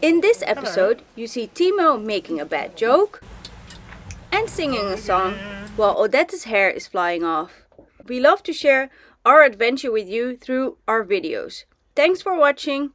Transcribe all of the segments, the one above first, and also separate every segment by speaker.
Speaker 1: In this episode, you see Timo making a bad joke and singing a song while Odette's hair is flying off. We love to share our adventure with you through our videos. Thanks for watching!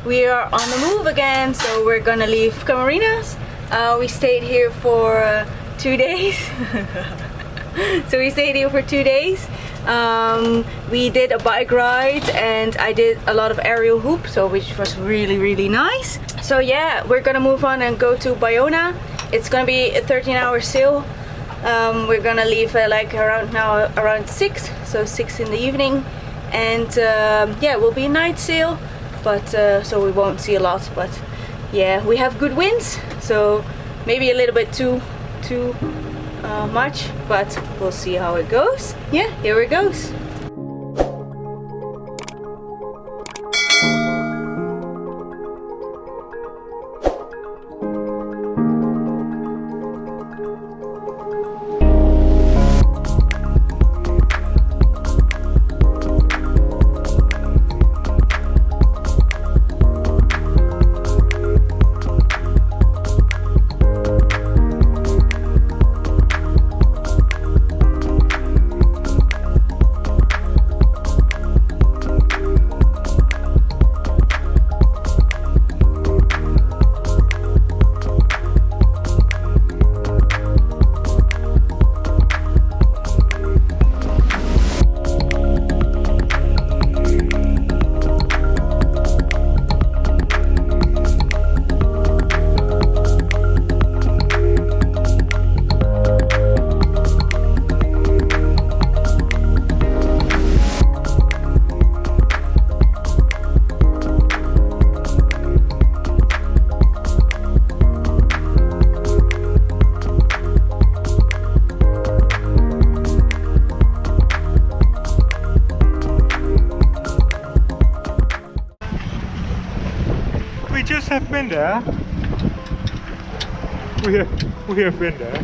Speaker 1: We are on the move again, so we're gonna leave Camarines. We stayed here for 2 days. So we stayed here for 2 days. We did a bike ride and I did a lot of aerial hoop, so which was really nice. So yeah, we're gonna move on and go to Bayona. It's gonna be a 13-hour sail. We're gonna leave like around 6, so 6 in the evening, and yeah, it will be a night sail. But so we won't see a lot, but yeah, we have good winds, so maybe a little bit too much, but we'll see how it goes. Yeah, here it goes.
Speaker 2: We just have been there. We have been there.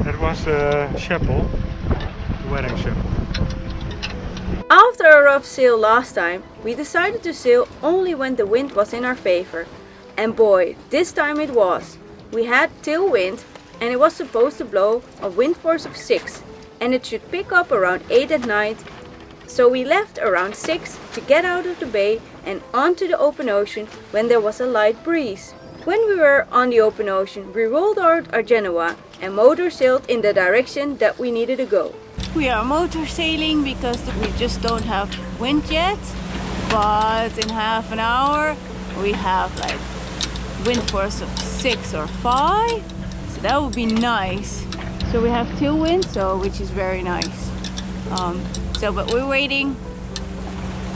Speaker 2: That was the chapel, the wedding chapel.
Speaker 1: After a rough sail last time, we decided to sail only when the wind was in our favor. And boy, this time it was. We had tailwind and it was supposed to blow a wind force of 6, and it should pick up around 8 at night. So we left around 6 to get out of the bay and onto the open ocean when there was a light breeze. When we were on the open ocean, we rolled out our Genoa and motor sailed in the direction that we needed to go. We are motor sailing because we just don't have wind yet, but in half an hour we have like wind force of 6 or 5, so that would be nice. So we have tailwind, so which is very nice. But we're waiting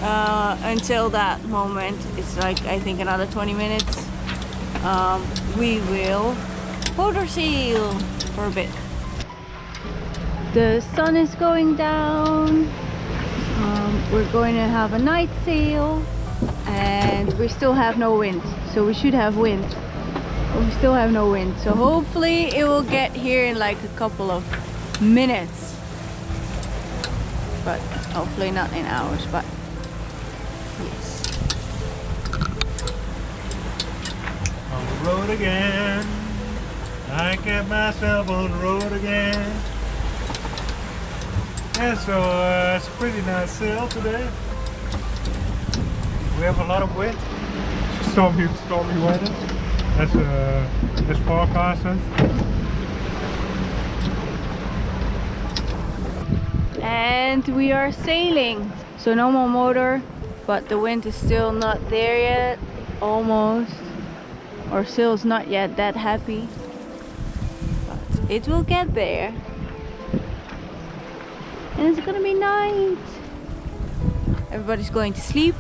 Speaker 1: until that moment. It's like I think another 20 minutes. We will motor sail for a bit. The sun is going down. We're going to have a night sail, and we still have no wind, so we should have wind. But we still have no wind, so hopefully it will get here in like a couple of minutes. But hopefully not in hours, but yes.
Speaker 2: On the road again. I get myself on the road again. Yeah, so it's a pretty nice sail today. we have a lot of wind. Stormy weather. As forecasted.
Speaker 1: And we are sailing. So no more motor, but the wind is still not there yet. Almost. Our sail's not yet that happy. But it will get there. And it's gonna be night. Everybody's going to sleep.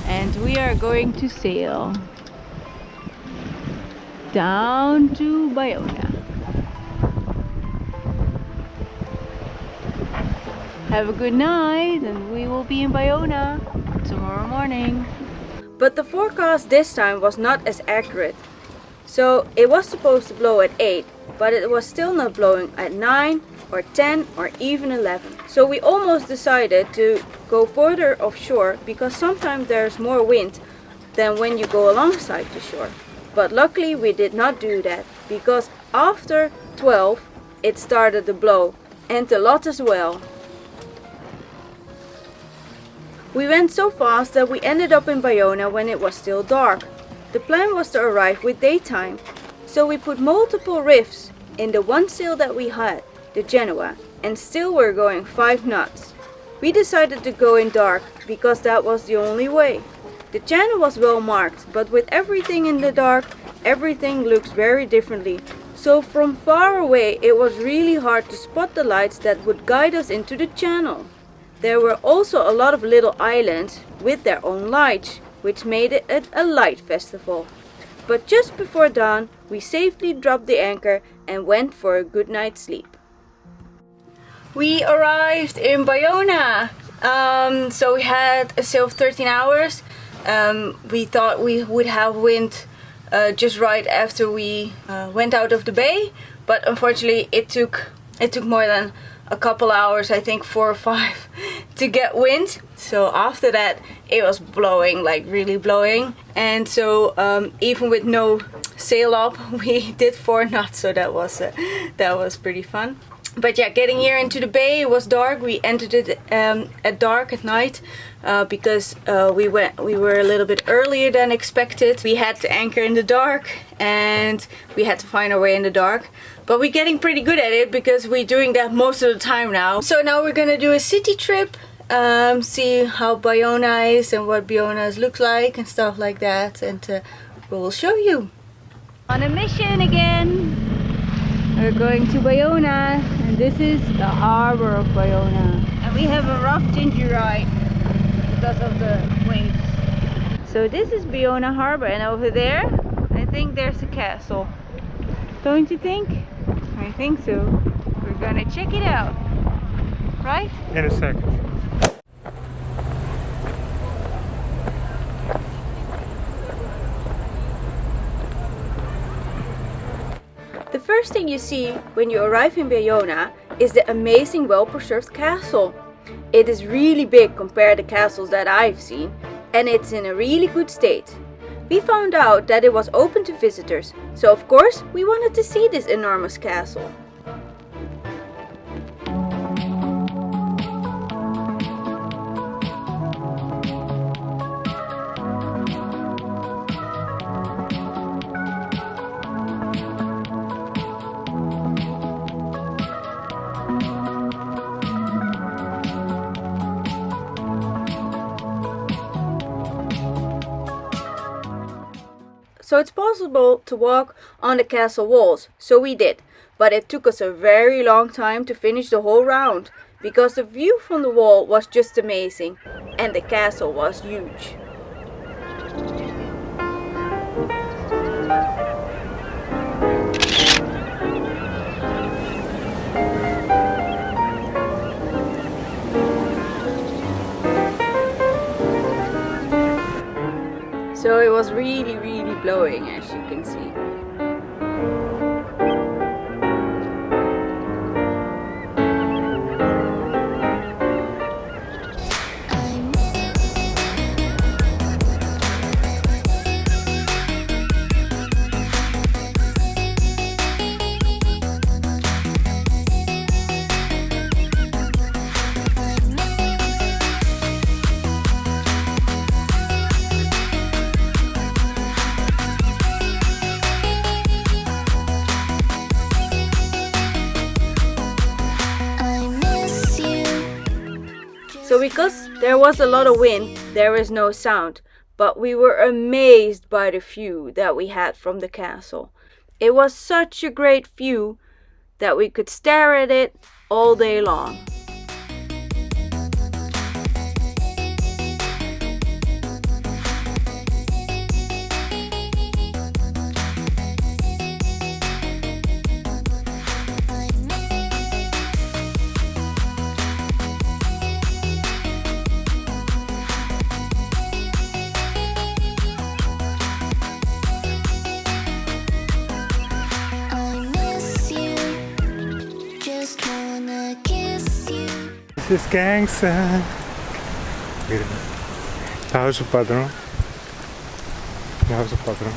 Speaker 1: And we are going to sail down to Bayona. Have a good night, and we will be in Bayona tomorrow morning. But the forecast this time was not as accurate. So it was supposed to blow at 8, but it was still not blowing at 9 or 10 or even 11. So we almost decided to go further offshore because sometimes there's more wind than when you go alongside the shore. But luckily we did not do that because after 12 it started to blow, and a lot as well. We went so fast that we ended up in Bayona when it was still dark. The plan was to arrive with daytime, so we put multiple rifts in the one sail that we had, the Genoa, and still were going 5 knots. We decided to go in dark because that was the only way. The channel was well marked, but with everything in the dark, everything looks very differently. So from far away it was really hard to spot the lights that would guide us into the channel. There were also a lot of little islands with their own lights, which made it a light festival. But just before dawn, we safely dropped the anchor and went for a good night's sleep. We arrived in Bayona. So we had a sail of 13 hours. We thought we would have wind just right after we went out of the bay, but unfortunately it took more than a couple hours, I think 4 or 5, to get wind. So after that it was blowing, like really blowing, and so even with no sail up we did 4 knots, so that was pretty fun. But yeah, getting here into the bay, it was dark. We entered it at dark at night because we were a little bit earlier than expected. We had to anchor in the dark and we had to find our way in the dark. But we're getting pretty good at it because we're doing that most of the time now. So now we're gonna do a city trip, see how Bayona is and what Bayona looks like and stuff like that, and we'll show you. On a mission again. We're going to Bayona, and this is the harbor of Bayona. And we have a rough ginger ride because of the waves. So this is Bayona harbor, and over there I think there's a castle. Don't you think? I think so. We're gonna check it out, right?
Speaker 2: In a second.
Speaker 1: The first thing you see when you arrive in Bayona is the amazing well-preserved castle. It is really big compared to castles that I've seen, and it's in a really good state. We found out that it was open to visitors, so of course we wanted to see this enormous castle. So it's possible to walk on the castle walls, so we did, but it took us a very long time to finish the whole round, because the view from the wall was just amazing, and the castle was huge. So it was really blowing, as you can see. Because there was a lot of wind, there is no sound, but we were amazed by the view that we had from the castle. It was such a great view that we could stare at it all day long.
Speaker 2: This is gangs. The house of Padrón. The house of Padrón.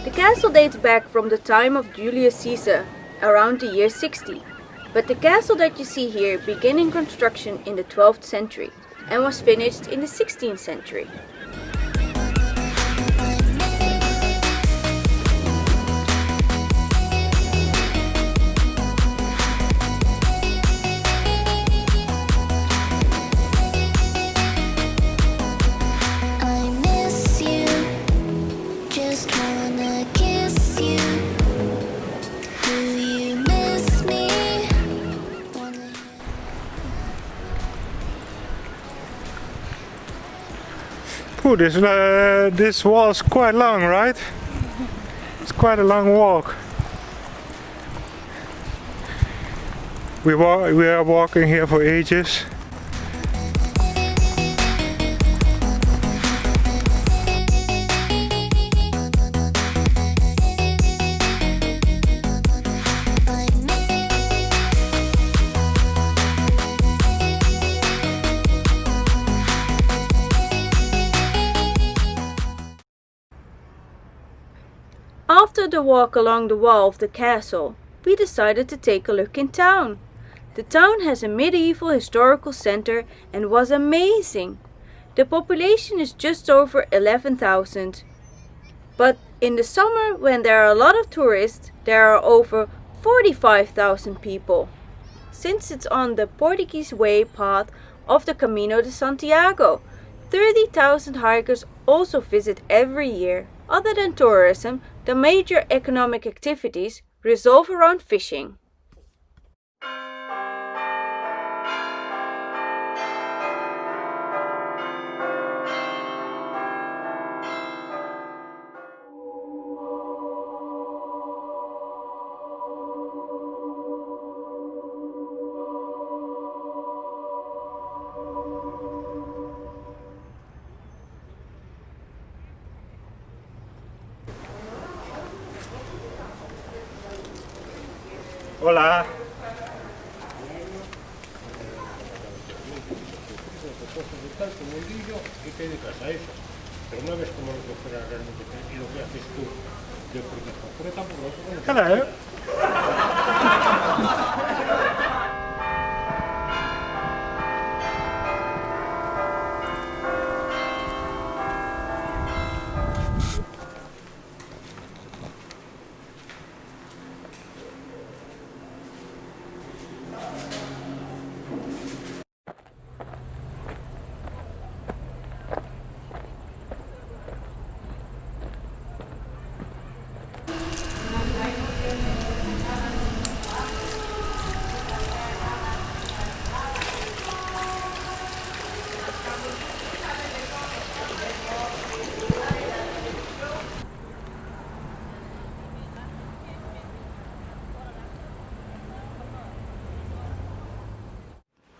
Speaker 1: The castle dates back from the time of Julius Caesar, around the year 60. But the castle that you see here began in construction in the 12th century and was finished in the 16th century.
Speaker 2: Ooh, this wall's quite long, right? It's quite a long walk. We are walking here for ages.
Speaker 1: After the walk along the wall of the castle, we decided to take a look in town. The town has a medieval historical center and was amazing. The population is just over 11,000. But in the summer, when there are a lot of tourists, there are over 45,000 people. Since it's on the Portuguese way path of the Camino de Santiago, 30,000 hikers also visit every year. Other than tourism, the major economic activities revolve around fishing.
Speaker 2: Hola.
Speaker 3: Y te dedicas a eso, pero no ves cómo lo que fuera realmente y lo que haces tú de protejo. Pero tampoco
Speaker 2: Hello.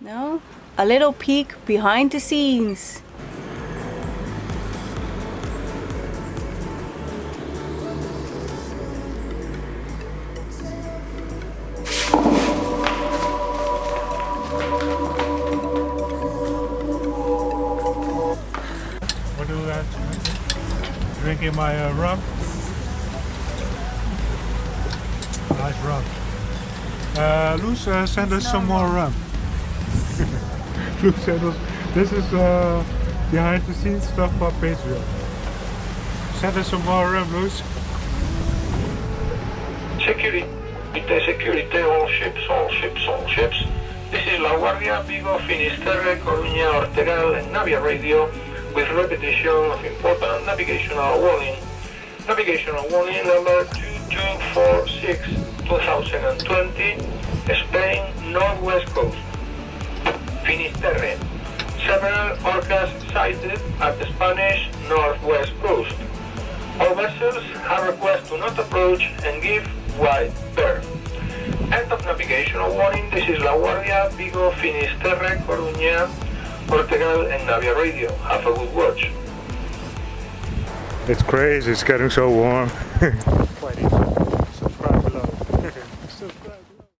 Speaker 1: Now, a little peek behind the scenes.
Speaker 2: What do we have? Drinking my rum. Nice rum. Loes, send us some more rum. blue channels. This is behind the scenes stuff for Patreon. Send us some more blues.
Speaker 4: Security, security, all ships, all ships, all ships. This is La Guardia, Vigo, Finisterre, Coruña, Ortegal, and Navia Radio with repetition of important navigational warning. Navigational warning number 2246, 2020, Spain, Northwest Coast. Finisterre. Several orcas sighted at the Spanish Northwest Coast. All vessels have request to not approach and give wide berth. End of navigational warning. This is La Guardia, Vigo, Finisterre, Coruña, Ortegal, and Navia Radio. Have a good watch.
Speaker 2: It's crazy, it's getting so warm. Quite easy.